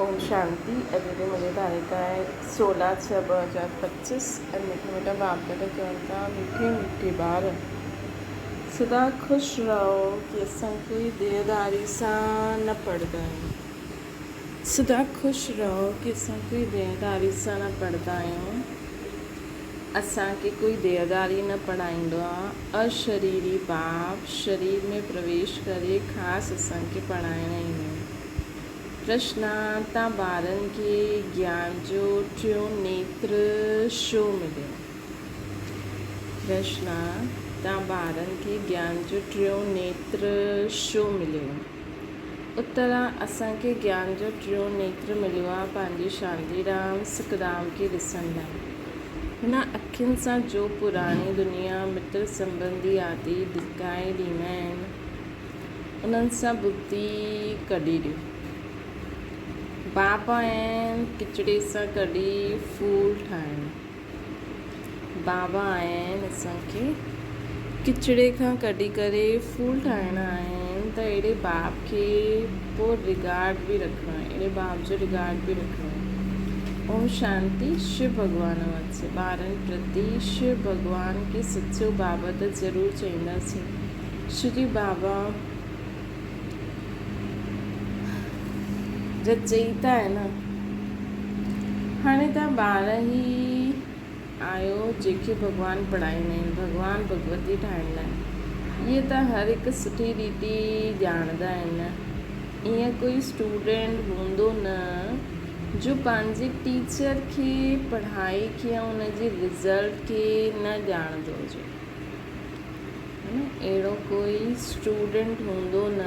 ओम शांति। अॼु मुंहिंजी तारीख़ आहे 16/6/2025 ऐं मीठा मीठा बाप दादा चवनि था मीठे मीठे ॿार सदा ख़ुशि रहो कि असां कोई देदारी सां न पढ़ंदा आहियूं। सदा ख़ुशि रहो कि असां कोई देदारी सां न पढ़ंदा आहियूं। असांखे कोई देदारी न पढ़ाईंदो आहे। अशरीरी बाप शरीर में प्रवेश करे ख़ासि असांखे पढ़ाइण ईंदा आहिनि। प्रश्न तव्हां ॿारनि खे ज्ञान जो टियों नेत्र छो मिलियो? प्रश्न तव्हां ॿारनि खे ज्ञान जो टियों नेत्र छो मिलियो? उत्तर असांखे ज्ञान जो टियों नेत्र मिलियो आहे पंहिंजे शांतीराम सुखदाम खे ॾिसण लाइ। हिन अखियुनि सां जो पुराणी दुनिया मित्र संबंधी आदि ॾिकाए ॾींदा आहिनि उन्हनि सां बुद्धि कढी ॾियो। बाबा आहिनि किचिड़े सां कढी फूल ठाहिणु। बाबा आहिनि असांखे किचिड़े खां कढी करे फूल ठाहिणा आहिनि त अहिड़े बाप खे पोइ रिगार्ड बि रखिणो आहे, अहिड़े बाप जो रिगार्ड बि रखिणो आहे। ओम शांति। शिव भॻवान वटि ॿारनि प्रति शिव भॻवान खे सचो बाबा त ज़रूरु चईंदासीं। श्री बाबा रचयिता आहे न। हाणे तव्हां ॿार ई आहियो जेके भॻवानु पढ़ाईंदा आहिनि, भॻवानु भगवती ठाहिण लाइ। इहे त हर हिकु सुठी रीति ॼाणंदा आहिनि। ईअं कोई स्टूडेंट हूंदो न जो पंहिंजे टीचर खे पढ़ाई खे ऐं उनजे रिज़ल्ट खे न ॼाणंदो हुजे। अहिड़ो कोई स्टूडेंट हूंदो न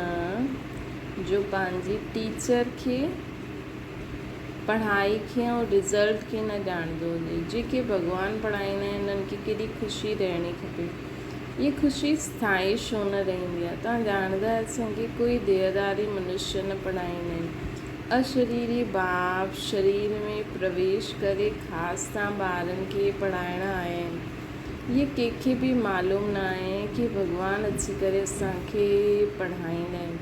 जो पंहिंजी टीचर खे पढ़ाई खे ऐं रिज़ल्ट खे न ॼाणंदो हुजे। जेके भॻवानु पढ़ाईंदा आहिनि उन्हनि खे केॾी ख़ुशी रहणी खपे। इहा ख़ुशी स्थाई छो न रहंदी आहे? तव्हां ॼाणंदा असांखे कोई देहदारी मनुष्य न पढ़ाईंदा आहिनि। अशरीरी बाप शरीर में प्रवेश करे ख़ासि तव्हां ॿारनि खे पढ़ाइण आया आहिनि। इहे कंहिंखे बि मालूम न आहे कि भॻवानु अची करे असांखे पढ़ाईंदा आहिनि।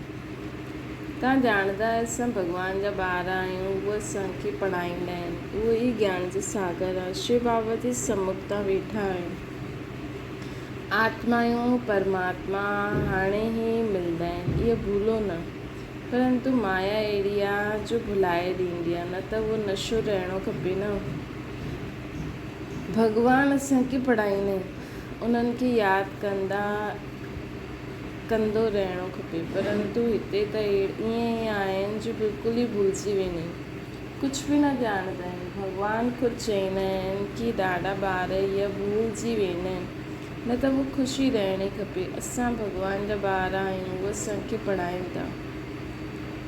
तव्हां ॼाणंदा असां भॻवान जा ॿार आहियूं, उहे असांखे पढ़ाईंदा आहिनि। उहो ई ज्ञान जो सागर आहे। शिव बाबा जे सम्मुख तां वेठा आहियूं। आत्मायूं परमात्मा हाणे ई मिलंदा आहिनि, इहो भूलो न। परंतु माया अहिड़ी आहे जो भुलाए ॾींदी आहे, न त उहो नशो रहणो खपे न। भॻवानु असांखे पढ़ाईंदा आहिनि, उन्हनि खे यादि कंदो रहणो खपे। परंतु हिते त ईअं ई आहिनि जो बिल्कुलु ई भुलिजी वेंदा आहिनि, कुझु बि न ॼाणंदा आहिनि। भॻवानु ख़ुदि चईंदा आहिनि कि ॾाढा ॿार इहा भुलिजी वेंदा आहिनि, न त उहो ख़ुशी रहणी खपे। असां भॻवान जा ॿार आहियूं, उहे असांखे पढ़ाइनि था।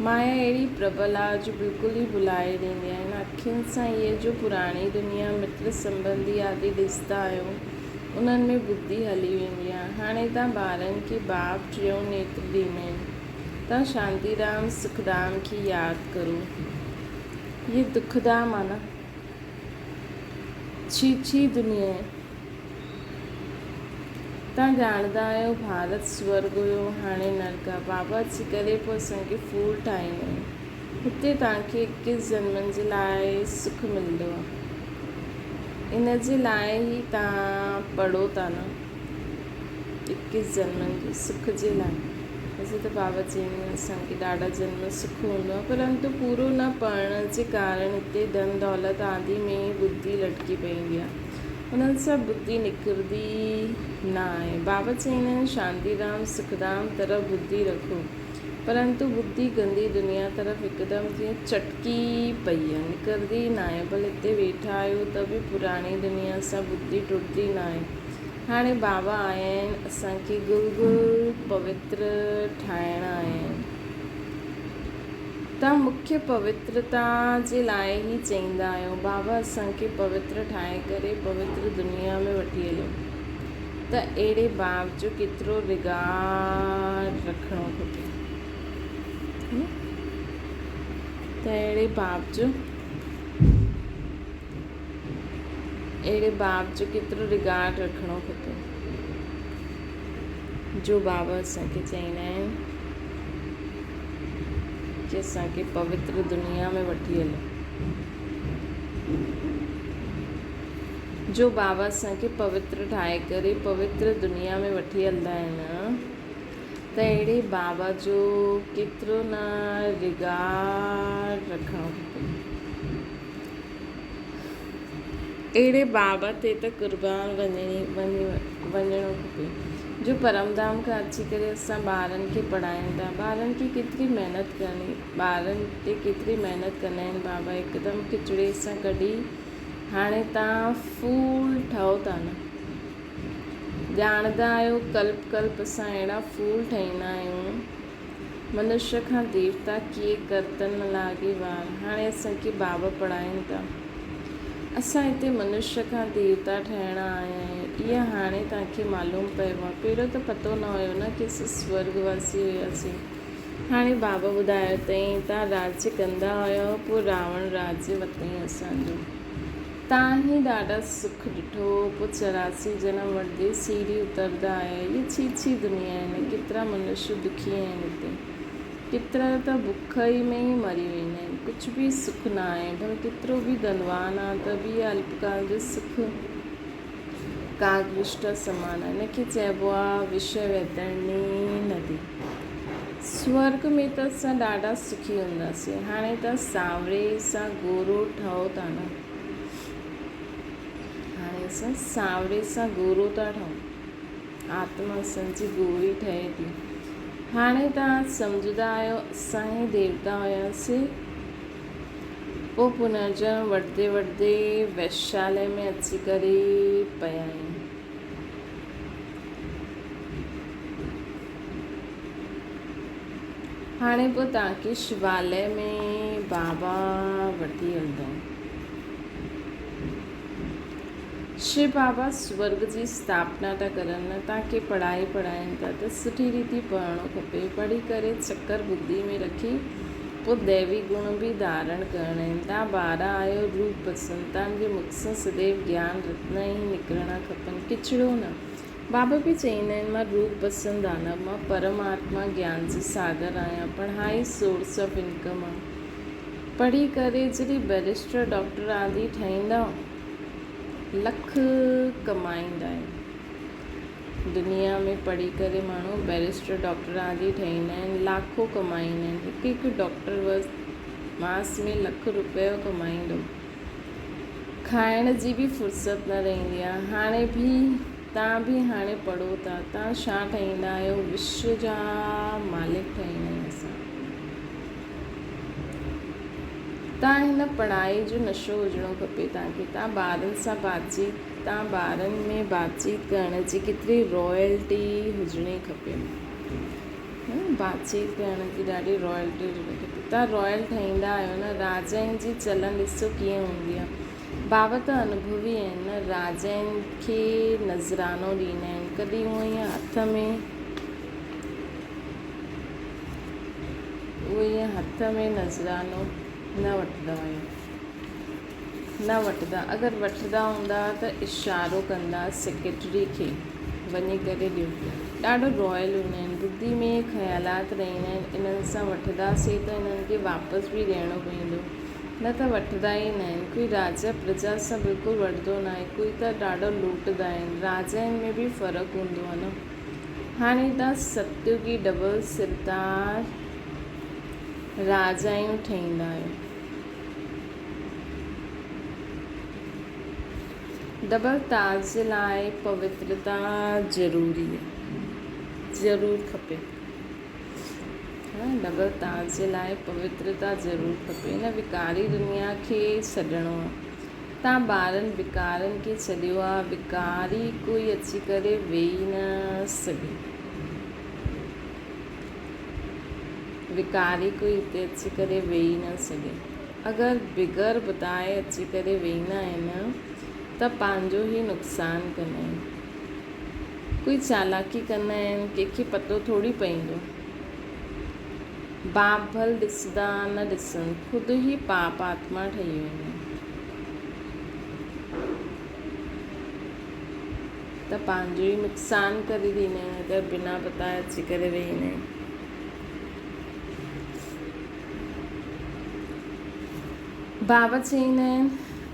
माया अहिड़ी प्रबल आहे जो बिल्कुलु ई भुलाए ॾींदी आहे। हिन अखियुनि सां इहे जो पुराणी दुनिया मित्र संबंधी आदि ॾिसंदा आहियो उन्हनि में बुद्धि हली वेंदी आहे। हाणे तव्हां ॿारनि खे बाप टियों नेत्र ॾींदा आहिनि। तव्हां शांतीराम सुखदाम खे यादि करो। इहे दुखदाम आहे न, छी दुनिया आहे। तव्हां ॼाणंदा आहियो भारत स्वर्ग हुयो, हाणे नरक आहे। बाबा अची करे पोइ असांखे फूल ठाहींदा आहिनि। हिते तव्हांखे 21 जन्मनि जे लाइ सुख मिलंदो आहे। इन जे लाइ ई तव्हां पढ़ो था न, 21 जन्मनि जे सुख जे लाइ। वैसे त बाबा चईंदा आहिनि असांखे ॾाढा जन्म सुख हूंदो आहे, परंतु पूरो न पढ़ण जे कारण हिते धन दौलत आदि में बुद्धि लटकी पईंदी आहे। उन्हनि सां बुद्धि निकिरंदी न आहे। बाबा चईंदा आहिनि शांतीराम सुखदाम तरफ़ बुद्धि रखो, परंतु बुद्धि गंदी दुनिया तरफ़ हिकदमि जीअं चटकी पई आहे, निकिरंदी न आहे। भले हिते वेठा आहियो त बि पुराणी दुनिया सां बुद्धि टुटंदी न आहे। हाणे बाबा आया आहिनि असांखे गुल पवित्र ठाहिण आया आहिनि। तव्हां मुख्य पवित्रता जे लाइ ई चईंदा आहियो बाबा असांखे पवित्र ठाहे करे पवित्र दुनिया में वठी हलो। त अहिड़े बाप जो केतिरो रिगार्ड रखिणो खपे। त अहिड़े बाप जो केतिरो रिगार्ड रखिणो खपे जो बाबा असांखे चईंदा आहिनि कि असांखे पवित्र दुनिया में वठी हलो। जो बाबा असांखे पवित्र ठाहे करे पवित्र दुनिया में वठी हलंदा आहिनि त अहिड़े बाबा जो केतिरो न रिगार्ड रखणु खपे। अहिड़े बाबा ते त क़ुर्बान वञणो खपे जो परमधाम खां अची करे असां ॿारनि खे पढ़ाइनि था। ॿारनि खे केतिरी महिनत करणी, ॿारनि ते केतिरी महिनत कंदा आहिनि बाबा। हिकदमि खिचड़े सां कढी हाणे तव्हां फूल ठहो था न, ॼाणंदा आहियो कल्प कल्प असां अहिड़ा फूल ठाहींदा आहियूं। मनुष्य खां देवता कीअं करतन न लागे वार। हाणे असांखे बाबा पढ़ाइनि था। असां हिते मनुष्य खां देवता ठहिणा आया आहियूं। इहा हाणे तव्हांखे मालूम पियो आहे। पहिरियों त पतो न हुयो न कि असां स्वर्गवासी हुयासीं। हाणे बाबा ॿुधायो अथई तव्हां राज्य कंदा हुयो, पोइ रावण राज्य वरितईं असांजो। तव्हां ई ॾाढा सुख ॾिठो, पोइ 84 जनम वठंदे सीढ़ी उतरंदा आया। इहे छी दुनिया आहिनि। केतिरा मनुष्य दुखी आहिनि हिते, केतिरा त बुख ई में ई मरी वेंदा आहिनि। कुझु बि सुख न आहे। भले केतिरो बि धनवान आहे त बि अल्पकाल जो सुख कागृष्ट समान आहे। हिनखे चइबो आहे विषय वैतरणी नदी। स्वर्ग में त असां ॾाढा सुखी हूंदासीं। हाणे त सावरे सां गोरो ठहो था न, हाणे असां सावरे सां गोरो था ठहूं। आत्मा असांजी गोरी ठहे थी। हाणे तव्हां सम्झंदा आहियो असां ई देवता हुयासीं। पोइ पुनर्जन्म वठंदे वठंदे वैशाल्य में अची करे पिया आहियूं। हाणे पोइ तव्हांखे शिवालय में बाबा वठी हलंदा। शिव बाबा स्वर्ग जी स्थापना था करनि, तव्हांखे पढ़ाइनि था त सुठी रीति पढ़णो खपे। पढ़ी करे चकर बुद्धि में रखी पोइ दैवी गुण बि धारण करणा आहिनि। तव्हां ॿार आहियो रूप बसंत, तव्हांजे मुख सां सदैव ज्ञान रत्न ई निकिरणा खपनि, किचिड़ो न। बाबा बि चईंदा आहिनि मां रूप बसंत दानव, मां परमात्मा ज्ञान जी सागर आहियां। पढ़ाई सोर्स ऑफ इनकम आहे। पढ़ी करे जॾहिं बैरिस्टर डॉक्टर आदि ठहींदा, लख कमाईंदा आहिनि। दुनिया में पढ़ी करे माण्हू बैरिस्टर डॉक्टर आदि ठहींदा आहिनि, लाखों कमाईंदा आहिनि। हिकु डॉक्टर बसि मास में ₹1,00,000 कमाईंदो। खाइण जी बि फुर्सत न रहंदी आहे। हाणे बि तव्हां बि हाणे पढ़ो था, तव्हां छा ठाहींदा आहियो? विश्व जा मालिक ठाहींदा आहियूं असां। तव्हां हिन पढ़ाई जो नशो हुजिणो खपे तव्हांखे। तव्हां ॿारनि में बातचीत करण जी केतिरी रॉयल्टी हुजणी खपे। बातचीत करण जी ॾाढी रॉयल्टी हुजणी खपे। तव्हां रॉयल ठहींदा आहियो न। राजाउनि जी चलन ॾिसो कीअं हूंदी आहे। बाबा त अनुभवी आहिनि न। राजाउनि खे नज़रानो ॾींदा आहिनि। कॾहिं हूअं ईअं हथ में नज़रानो न वठंदा हुया, न वठंदा। अगरि वठंदा हूंदा त इशारो कंदा सेक्रेटरी खे वञी करे ॾियो। ॾाढो रॉयल हूंदा आहिनि। बुद्धि में ख़्यालात रहंदा आहिनि। इन्हनि सां वठंदासीं त इन्हनि खे वापसि बि ॾियणो पवंदो, न त वठंदा ई न आहिनि। कोई राजा प्रजा सां बिल्कुलु वठंदो न आहे, कोई त ॾाढो लूटंदा आहिनि। राजाउनि में बि फ़र्क़ु हूंदो आहे न। हाणे तव्हां सतयुगी डबल सिरदार राजायूं ठहींदा आहियो। डबल ताज जे लाइ पवित्रता ज़रूरी आहे, ज़रूरु खपे। डबल ताज जे लाइ पवित्रता ज़रूरु खपे। हिन विकारी दुनिया खे छॾिणो आहे। तव्हां ॿारनि विकारनि खे छॾियो आहे। विकारी कोई अची करे वेही न सघे। विकारी कोई हिते अची करे वेही न सघे। अगरि बिगर ॿुधाए अची करे वेहींदा आहिनि त पंहिंजो ई नुक़सानु कंदा आहिनि। कोई चालाकी कंदा आहिनि, कंहिंखे पतो थोरी पवंदो। बाप भल ॾिसंदा न ॾिसनि, ख़ुदि ई पाप आत्मा ठही वेंदा आहिनि। त पंहिंजो ई नुक़सानु करे ॾींदा आहिनि। अगरि बिना बताए अची करे वेहींदा आहिनि। बाबा चईंदा आहिनि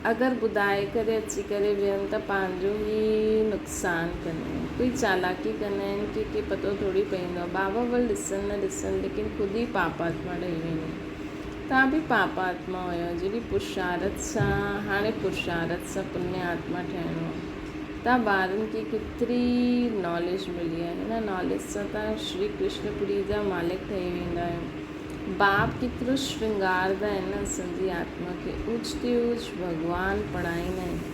अगरि ॿुधाए करे अची करे विहनि त पंहिंजो ई नुक़सानु कंदा आहिनि, कोई चालाकी कंदा आहिनि की पतो थोड़ी पवंदो आहे। बाबा वल ॾिसनि न ॾिसनि लेकिन ख़ुदि ई पाप आत्मा ठही वेंदी। तव्हां बि पाप आत्मा हुयो जॾहिं पुरुषार्थ सां, हाणे पुरुषार्थ सां पुण्य आत्मा ठहिणो आहे। तव्हां ॿारनि खे केतिरी नॉलेज मिली आहे, हिन नॉलेज सां तव्हां श्री कृष्णपुरी जा मालिक ठही वेंदा आहियो। बाप केतिरो श्रृंगारदा आहिनि न असांजी आत्मा खे, ऊच ते ऊच भॻवानु पढ़ाईंदा आहिनि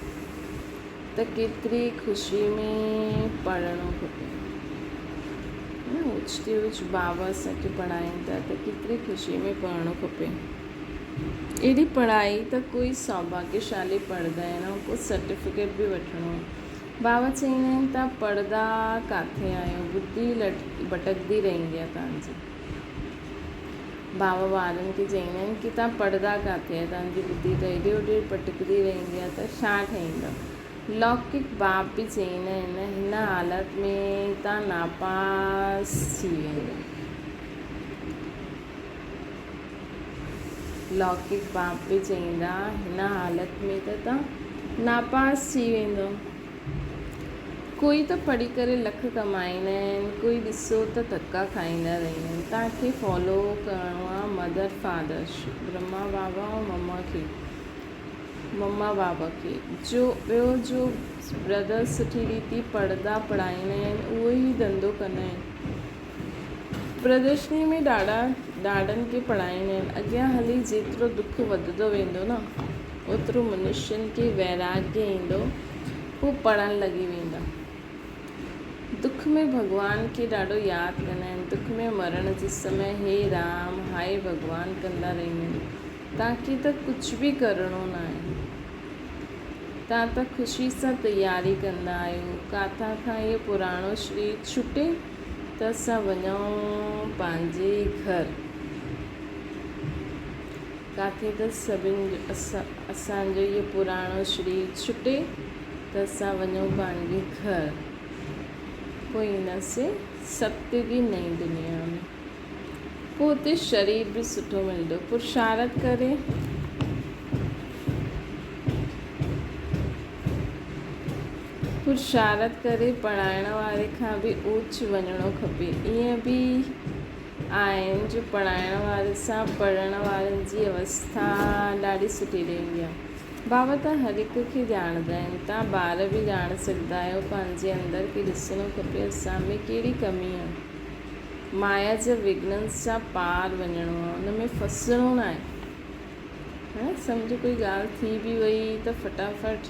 त केतिरी ख़ुशी में पढ़णो खपे। ऊच ते ऊच बाबा असांखे पढ़ाइनि था त केतिरी ख़ुशी में पढ़णो खपे। अहिड़ी पढ़ाई त कोई सौभाग्यशाली पढ़ंदा आहिनि ऐं पोइ सर्टिफिकेट बि वठिणो। बाबा चईंदा आहिनि तव्हां पढ़ंदा किथे आहियो, बुद्धि भटकदी रहंदी आहे तव्हांजी। बाबा ॿारनि खे चईंदा आहिनि की तव्हां पढ़ंदा किथे आहे, तव्हांजी बुद्धि त हेॾे होॾे भटकदी रहंदी आहे त छा ठहींदव। लौकिक बाप बि चईंदा आहिनि हिन हालत में तव्हां नापास थी वेंदो। लौकिक बाप बि चईंदा हिन हालत में त तव्हां नापास थी वेंदो। कोई त पढ़ी करे लख कमाईंदा आहिनि, कोई ॾिसो त धक्का खाईंदा रहंदा आहिनि। तव्हांखे फॉलो करिणो आहे मदर फादर, ब्रह्मा बाबा ऐं मम्मा बाबा खे। जो ॿियो ब्रदर सुठी रीति पढ़ंदा पढ़ाईंदा आहिनि उहो ई धंधो कंदा आहिनि। प्रदर्शनी में ॾाढनि खे पढ़ाईंदा आहिनि। अॻियां हली जेतिरो दुख वधंदो वेंदो न ओतिरो मनुष्यनि खे वैराग्य ईंदो, पोइ पढ़णु लॻी वेंदा। दुख में भॻवान खे ॾाढो यादि कंदा आहिनि। दुख में मरण जे समय हे राम हाय भॻवान कंदा रहंदा आहिनि। तव्हांखे त कुझु बि करिणो न आहे, तव्हां त ख़ुशी सां तयारी कंदा आहियो। किथां खां इहो पुराणो शरीर छुटे त असां वञूं पंहिंजे घर। किथे त सभिनि असांजो इहो पुराणो शरीर छुटे त असां वञूं पंहिंजे घर, पोइ ईंदासीं सत्य की नई दुनिया में। पोइ हुते शरीर बि सुठो मिलंदो। पुरुषार्थ करे पढ़ाइण वारे खां बि ऊच वञिणो खपे। ईअं बि आहिनि जो पढ़ाइण वारे सां पढ़ण वारनि जी अवस्था ॾाढी सुठी रहंदी आहे। बाबा त हर हिक खे ॼाणंदा आहिनि। तव्हां ॿार बि ॼाणे सघंदा आहियो। पंहिंजे अंदरि खे ॾिसणो खपे असां में कहिड़ी कमी आहे। माया जे विघ्ननि सां पार वञिणो आहे, हुन में फसिणो न आहे। सम्झो कोई ॻाल्हि थी बि वई त फटाफट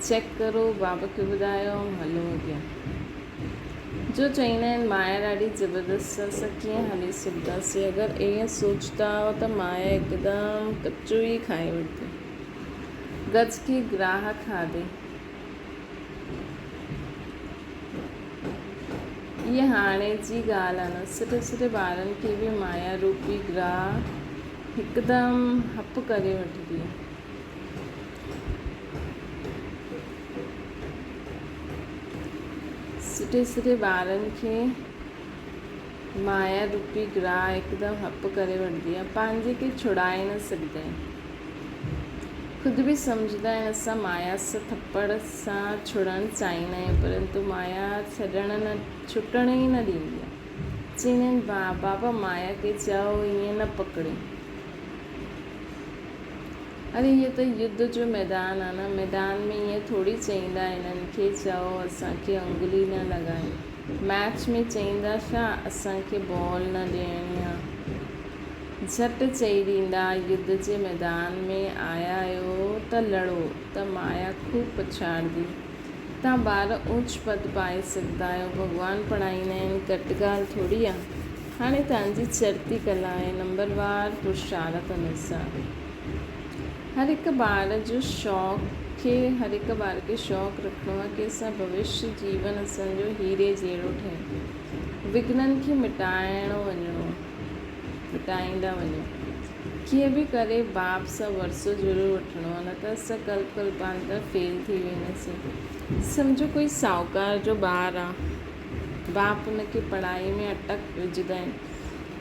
चेक करो, बाबा खे ॿुधायो, हलो अॻियां। जो चईंदा आहिनि माया ॾाढी ज़बरदस्त आहे, असां कीअं हली सघंदासीं। अगरि ईअं सोचंदा त माया हिकदमि कचो ई खाई वठंदी, गज की ग्राह खाधे। इहा हाणे जी ॻाल्हि आहे न, सुठे ॿारनि खे बि माया रूपी ग्राह हिकदमि हप करे वठंदी आहे। सुठे ॿारनि खे माया रूपी ग्राह हिकदमि हप करे वठंदी आहे, पंहिंजे खे छुड़ाए न सघंदा आहिनि। ख़ुदि बि सम्झंदा आहिनि असां माया सां थप्पड़ सां छुड़णु चाहींदा आहियूं, परंतु माया छुटण ई न ॾींदी आहे। चईंदा आहिनि बाबा माया खे चओ ईअं न पकड़े। अरे इहो त युद्ध जो मैदान आहे न, मैदान में ईअं थोरी चईंदा हिननि खे चओ असांखे अंगुली न लॻाए। मैच में चईंदा छा असांखे बॉल न ॾियणी आहे, झटि चई ॾींदा युद्ध जे मैदान में आया आहियो त लड़ो, त माया खूब पछाड़ंदी। तव्हां ॿार ऊच पद पाए सघंदा आहियो। भॻवानु पढ़ाईंदा आहिनि, घटि ॻाल्हि थोरी आहे। हाणे तव्हांजी चढ़ती कला आहे नंबरवार पुरुषार्थ अनुसार। हर हिकु ॿार खे शौक़ु रखिणो आहे की असां भविष्य जीवन असांजो हीरे जहिड़ो ठहे। विघ्ननि खे मिटाईंदा वञो। कीअं बि करे बाप सां वरसो ज़रूरु वठिणो आहे, न त असां कल्पांतर फेल थी वेंदासीं। सम्झो कोई साहूकार जो ॿारु आहे, बाप हुनखे पढ़ाई में अटक विझंदा आहिनि,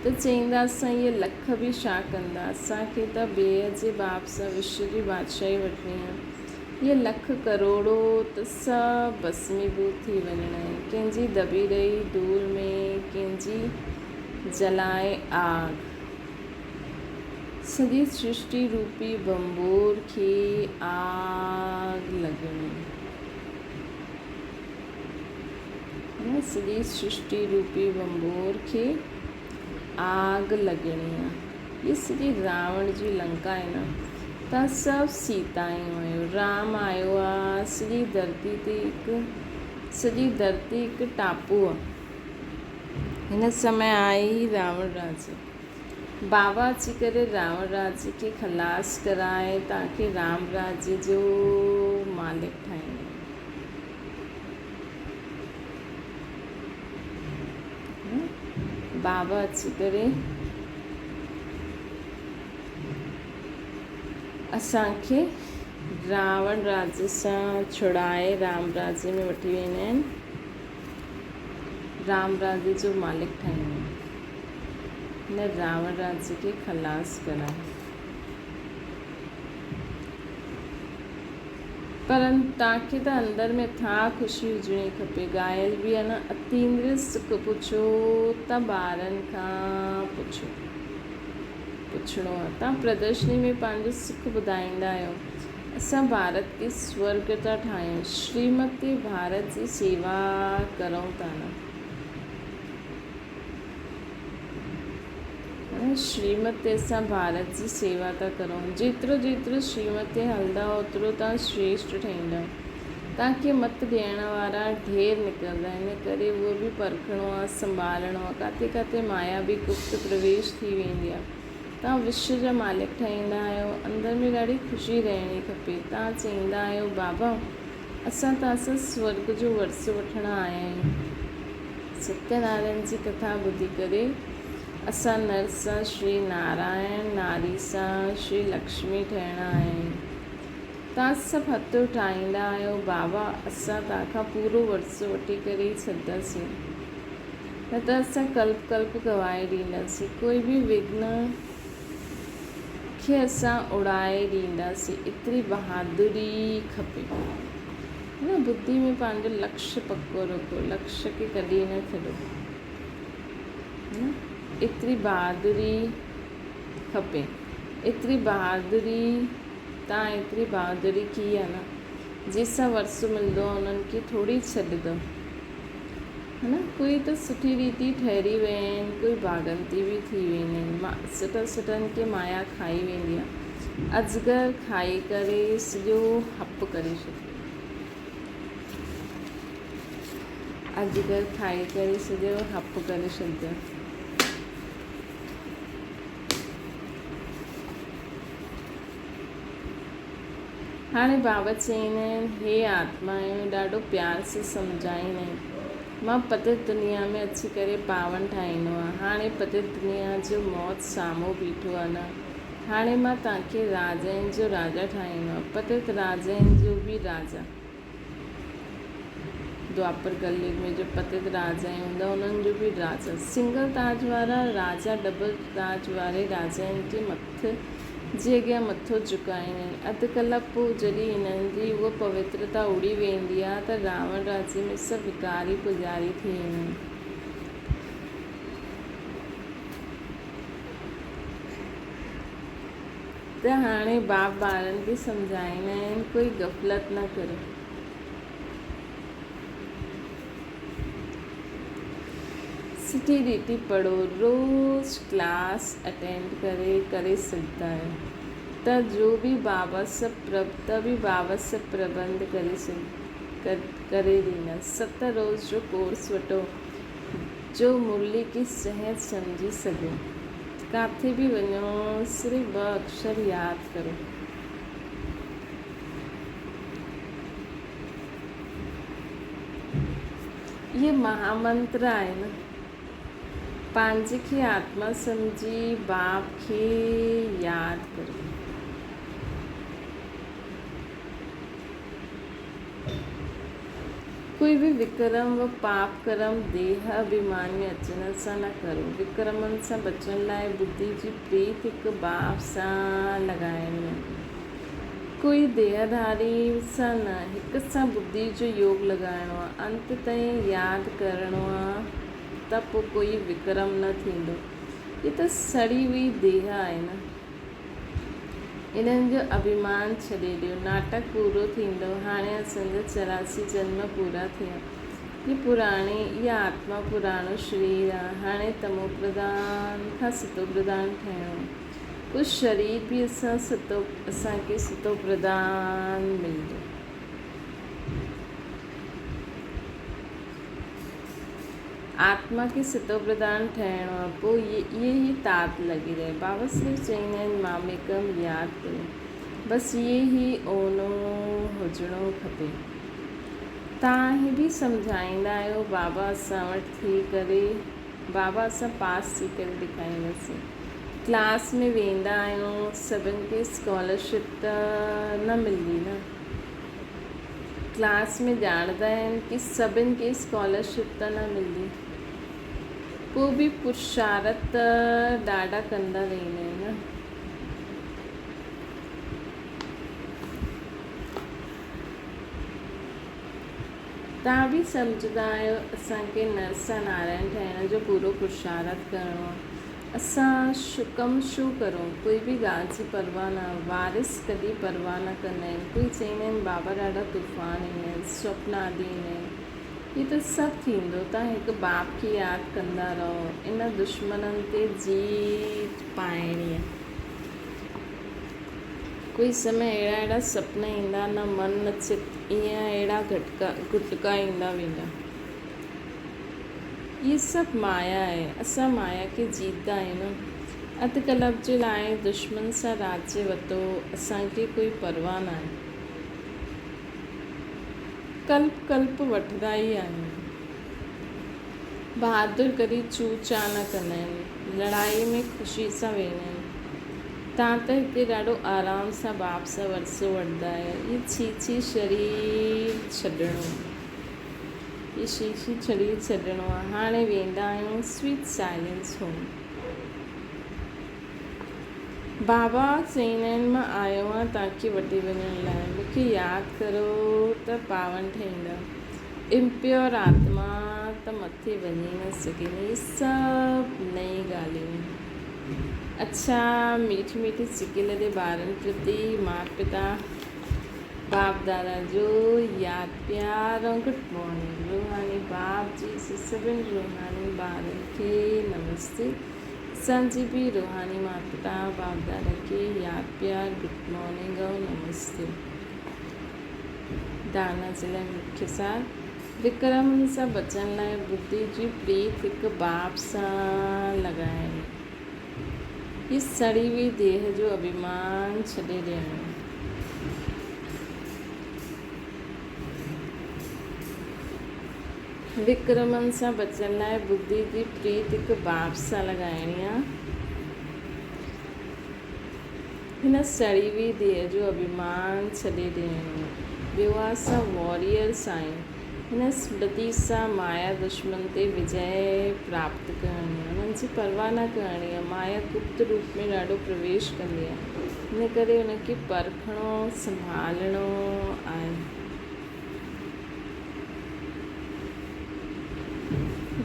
त चईंदा असां इहे लख बि छा कंदा, असांखे त ॿिए जे बाप सां विश्व जी बादशाही वठणी आहे। इहे लख करोड़ो त सभु भस्मीभूत थी वञणा आहिनि, कंहिंजी दॿी रही धूल में, कंहिंजी जलाए आग। सॼी सृष्टि रूपी बंबोर खे आग लॻणी, सॼी सृष्टि रूपी बंबोर खे आग लॻणी आहे। ये सॼी रावण जी लंका आहे न, तव्हां सभु सीतायूं आहियो, राम आयो आहे। सॼी धरती हिकु टापू आहे। हिन समय आई रावण राज्य, बाबा अची करे रावण राज्य खे खलास कराए तव्हांखे राम राज्य जो मालिक ठाहींदो। बाबा अची करे असांखे रावण राज्य सां छुड़ाए राम राज्य में वठी वेंदा आहिनि, राम राज्य जो मालिक ठाहींदा आहिनि। हिन रावण राज्य खे खलास कराए, पर तव्हांखे त अंदर में था ख़ुशी हुजणी खपे। ॻायल बि आहे न, अतीन्द्रिय सुख पुछो त ॿारनि खां पुछिणो आहे। तव्हां प्रदर्शनी में पंहिंजो सुख ॿुधाईंदा आहियो, असां भारत खे स्वर्ग था ठाहियूं, श्रीमती भारत जी सेवा करूं था न। श्रीमत ते असां भारत जी सेवा था करूं। जेतिरो जेतिरो श्रीमत ते हलंदा ओतिरो तव्हां श्रेष्ठ ठहींदा। तव्हांखे मत ॾियण वारा ढेर निकिरंदा, इन करे उहो बि परखिणो आहे, संभालणो आहे। किथे किथे माया बि गुप्त प्रवेश थी वेंदी आहे। तव्हां विश्व जा मालिक ठाहींदा आहियो, अंदर में ॾाढी ख़ुशी रहणी खपे। तव्हां चईंदा आहियो बाबा असां तव्हांसां स्वर्ग जो वरसो वठण आया आहियूं। सत्यनारायण जी कथा ॿुधी करे असां नर सां श्री नारायण, नारी सां श्री लक्ष्मी ठहिणा आहियूं। तव्हां सभु हथ उठाईंदा आहियो बाबा असां तव्हांखां पूरो वरसो वठी करे ई छॾंदासीं, न त असां कल्प कल्प गवाए ॾींदासीं। कोई बि विघ्न खे असां उड़ाए ॾींदासीं। एतिरी बहादुरी खपे न, बुद्धि में पंहिंजो लक्ष्य पको रखो, लक्ष्य खे कॾहिं न छॾो। एतिरी बहादुरी खपे, एतिरी बहादुरी। तव्हां एतिरी बहादुरी की आहे न, जंहिंसां वरसो मिलंदो आहे उन्हनि खे थोरी छॾंदो है न। कोई त सुठी रीति ठहरी विया आहिनि, कोई भागंती बि थी वेंदा आहिनि। सुठनि खे माया खाई वेंदी आहे। अजगर खाई करे सॼो हप करे छॾियो, अजगर खाई करे सॼो हप करे छॾियो। हाणे बाबा चईंदा आहिनि हे आत्माऊं, ॾाढो प्यार सां सम्झाईंदा आहिनि, मां पतित दुनिया में अची करे पावन ठाहींदो आहे। हाणे पतित दुनिया जो मौत साम्हूं बीठो आहे न, हाणे मां तव्हांखे राजाउनि जो राजा ठाहींदो आहे। पतित राजाउनि जो बि राजा, द्वापर कलयुग में जो पतित राजा हूंदा उन्हनि जो बि राजा। सिंगल ताज वारा राजा डबल ताज वारे राजाउनि खे मथे जे अॻियां मथो झुकाईंदा आहिनि। अधु कलाक पोइ जॾहिं हिननि जी उहा पवित्रता उड़ी वेंदी आहे त रावण राज्य में सभु विकारी पुजारी थी वेंदा आहिनि। त हाणे बाप ॿारनि खे सम्झाईंदा आहिनि कोई ग़फ़लत न करो। सुठी रीति पढ़ो, रोज़ क्लास अटेंड करे सघंदा आहियो त जो बि बाबा सब प्रबंध करे ॾींदा। 7 रोज़ जो कोर्स वठो जो मुरली की सहज सम्झी सघो। किथे बि वञो सिर्फ़ु 2 अक्षर यादि करो। ये महामंत्र आहे न, पंहिंजे खे आत्मा सम्झी बाप खे यादि करो। कोई भी विक्रम व पाप कर्म देह अभिमानी अचण सां न करो। विक्रमनि सां बचण लाइ बुद्धि जी प्रीत हिकु बाप सां लॻाइणी आहे। कोई देहधारी सां न, हिक सां बुद्धि जो योग लॻाइणो आहे। अंत ताईं यादि करिणो आहे, त पोइ कोई विक्रम न थींदो। हीअ त सड़ी हुई देह आहे न, इन्हनि जो अभिमान छॾे ॾियो। नाटक पूरो थींदो। हाणे असांजा 84 जन्म पूरा थिया। इहा आत्मा पुराणो शरीर आहे। हाणे तमो प्रधान खां सतो प्रधान ठहिणो आहे। कुझु शरीर बि असांखे सतो प्रधान मिलंदो। आत्मा खे सतो प्रधान ठहिणो आहे। पोइ इहे ई तात लॻी रहे। बाबा सिर्फ़ु चवंदा आहिनि मामेकम यादि कयो। बसि इहे ई ओनो हुजिणो खपे। तव्हां ही बि सम्झाईंदा आहियो बाबा असां वटि थी करे, बाबा असां पास थी करे ॾेखारींदासीं। क्लास में वेंदा आहियूं, सभिनि खे स्कॉलरशिप त न मिलंदी न। क्लास में ॼाणंदा आहिनि कि सभिनि खे स्कॉलरशिप त न मिलंदी। पोइ बि पुरुषार्थ ॾाढा कंदा रहंदा आहिनि न। तव्हां बि सम्झंदा आहियो असांखे नरसा नारायण ठहिण जो पूरो पुरुषार्थ करिणो आहे। असां कमु छो करूं? कोई बि ॻाल्हि जी परवाह न। वारिस कॾहिं परवाह न कंदा आहिनि। कोई चवंदा आहिनि बाबा ॾाढा तूफ़ान ईंदा आहिनि, स्वप्न आदि ईंदा आहिनि। हीअ त सभु थींदो। तव्हां हिकु बाप खे यादि कंदा रहो। इन दुश्मननि ते जीत पाइणी आहे। कोई समय अहिड़ा सपना ईंदा, न मन न चित, ईअं अहिड़ा गुटका ईंदा वेंदा। इहे सभु माया आहे। असां माया खे जीतदा आहियूं न। अधु कल्प जे लाइ दुश्मन सां राज्य वरितो, असांखे कोई परवाह न आहे। कल्प वठंदा ई आहियूं। बहादुर कॾहिं चू चा न कंदा आहिनि। लड़ाई में ख़ुशी सां वेंदा आहिनि। तव्हां त हिते ॾाढो आराम सां बाप सां वरसो वठंदा आहियो। इहे छी शरीर छॾिणो, इहे छी शरीर छॾिणो आहे। हाणे वेंदा आहियूं स्वीट साइलेंस होम। बाबा चवंदा आहिनि मां आयो आहियां तव्हांखे वठी वञण लाइ। मूंखे यादि करो त पावन ठहींदा। इम्प्योर आत्मा त मथे वञी न सघंदी। इहे सभु नई ॻाल्हियूं। अच्छा, मीठी मीठी सिकी लॻे ॿारनि प्रति माता पिता बाप दादा जो यादि प्यार ऐं गुड मॉर्निंग। रूहानी बाप जी सभिनी रूहानी ॿारनि खे नमस्ते। असांजी बि रूहानी माता पिता बाप दादा खे यादि प्यार गुड मॉर्निंग ऐं नमस्ते। दाना जे लाइ मुख्य सार। विक्रमनि सां बचण लाइ बुद्धि जी प्रीत हिकु बाप सां लॻाइणी। हीअ सड़ी हुई देह जो अभिमान छॾे ॾियणो। विक्रमनि सां बचण लाइ बुद्धि जी प्रीत हिकु बाप सां लॻाइणी आहे। हिन सड़ी हुई देह जो अभिमान छॾे ॾियणो। ॿियो आहे असां वॉरियर्स आहियूं। हिन स्मृति सां माया दुश्मन ते विजय प्राप्त करणी आहे। हुननि जी परवाह न करणी आहे। माया गुप्त रूप में ॾाढो प्रवेश कंदी आहे। हिन करे हुनखे परखणो, संभालणो आहे।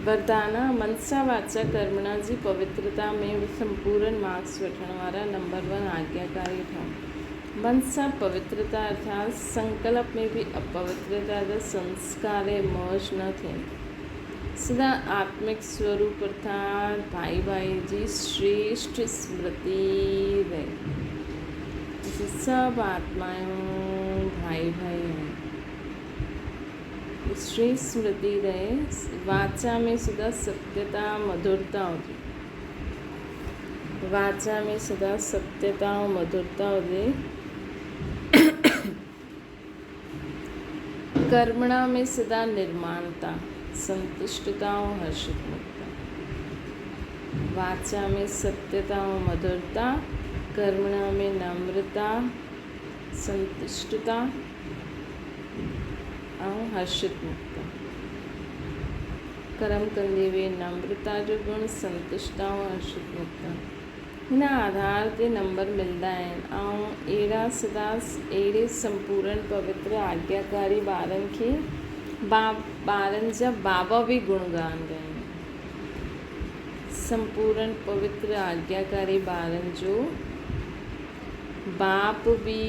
वरदाना मनसा वाचा कर्मणा जी पवित्रता में संपूर्ण मार्क्स वठण वारा नंबर 1 आज्ञाकारी ठहो। मन सां पवित्रता अर्थात संकल्प में भी अपवित्रता जा संस्कार मौज न थियनि। सदा आत्मिक स्वरूप अर्थात भाई भाई जी श्रेष्ठ स्मृति रहे। सब आत्माएं भाई भाई हैं। श्रेष्ठ स्मृति रहे। वाचा में सदा सत्यता मधुरता हुजे। वाचा में सदा सत्यता और मधुरता हुजे। कर्मणा में सदा निर्माणता, संतुष्टता और हर्षितता। वाचा में सत्यता और मधुरता, कर्मणा में नम्रता, संतुष्टता ऐं हर्षित मुक्त। कर्म कंदे वे नम्रता जो गुण, संतुष्ट ऐं हर्षित मुक्त। हिन आधार ते नंबर मिलंदा आहिनि ऐं अहिड़े संपूर्ण पवित्र आज्ञाकारी ॿारनि खे ॿारनि जा बाबा बि गुणगान ॻाइनि। संपूर्ण पवित्र आज्ञाकारी ॿारनि जो बाप बि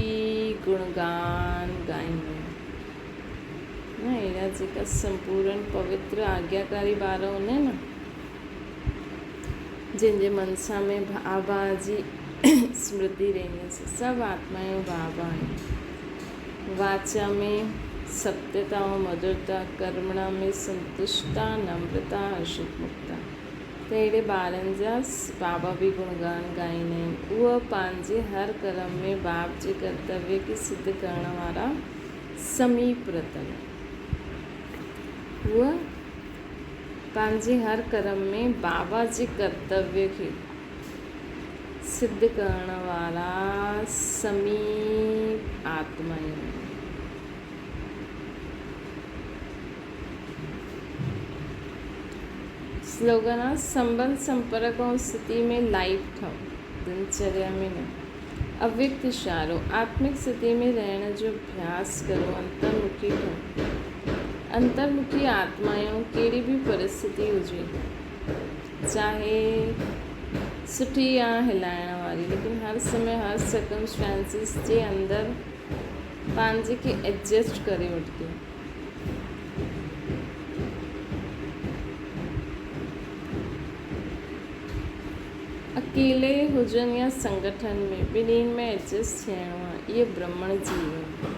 गुणगान ॻाईंदा आहिनि। अहिड़ा जेका संपूर्ण पवित्र आज्ञाकारी ॿार हूंदा आहिनि न, जंहिंजे मनसा में बाबा जी स्मृति रहंदी, सभु आत्मायूं बाबा आहिनि। वाचा में सत्यता ऐं मधुरता, कर्मणा में संतुष्टता, नम्रता, हर्षित मुक्ता। त अहिड़े ॿारनि जा बाबा बि गुणगान ॻाईंदा आहिनि। उहे पंहिंजे हर कर्म में बाप जे कर्तव्य खे सिद्ध करण वारा समीप रतन। उहे पंहिंजे हर कर्म में बाबा जे कर्तव्य खे सिद्ध करण वारा समीप आत्मायूं। स्लोगन आहे संबंध संपर्क ऐं स्थिति में लाइट ठहो, दिनचर्या में न। अव्यक्त इशारो, आत्मिक स्थिति में रहण जो अभ्यास करो, अंतर्मुखी ठहो। अंतर्मुखी आत्मायूं कहिड़ी बि परिस्थिति हुजे, चाहे सुठी या हिलाइण वारी, लेकिन हर समय हर सर्कमस्टेंसिस जे अंदरि पंहिंजे खे एडजस्ट करे वठंदियूं। अकेले हुजनि या संगठन में, ॿिन्हिनि में एडजस्ट थियणो आहे। इहे ब्रह्मण जीवन।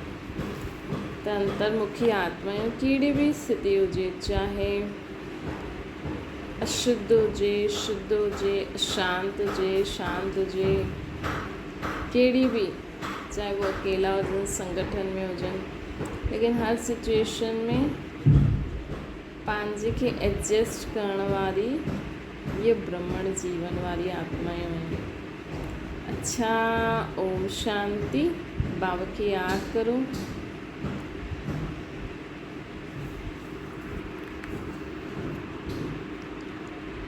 त अंतर्मुखी आत्मायूं कहिड़ी बि स्थिति हुजे, चाहे अशुद्ध हुजे, शुद्ध हुजे, अशांत हुजे, शांत हुजे, कहिड़ी बि, चाहे वो अकेला हुजनि, संगठन में हुजनि, लेकिन हर सिचुएशन में पंहिंजे खे एडजस्ट करण वारी ये ब्रह्मण जीवन वारी आत्माएं हैं। अच्छा, ओम शांति। बाबा की याद करो।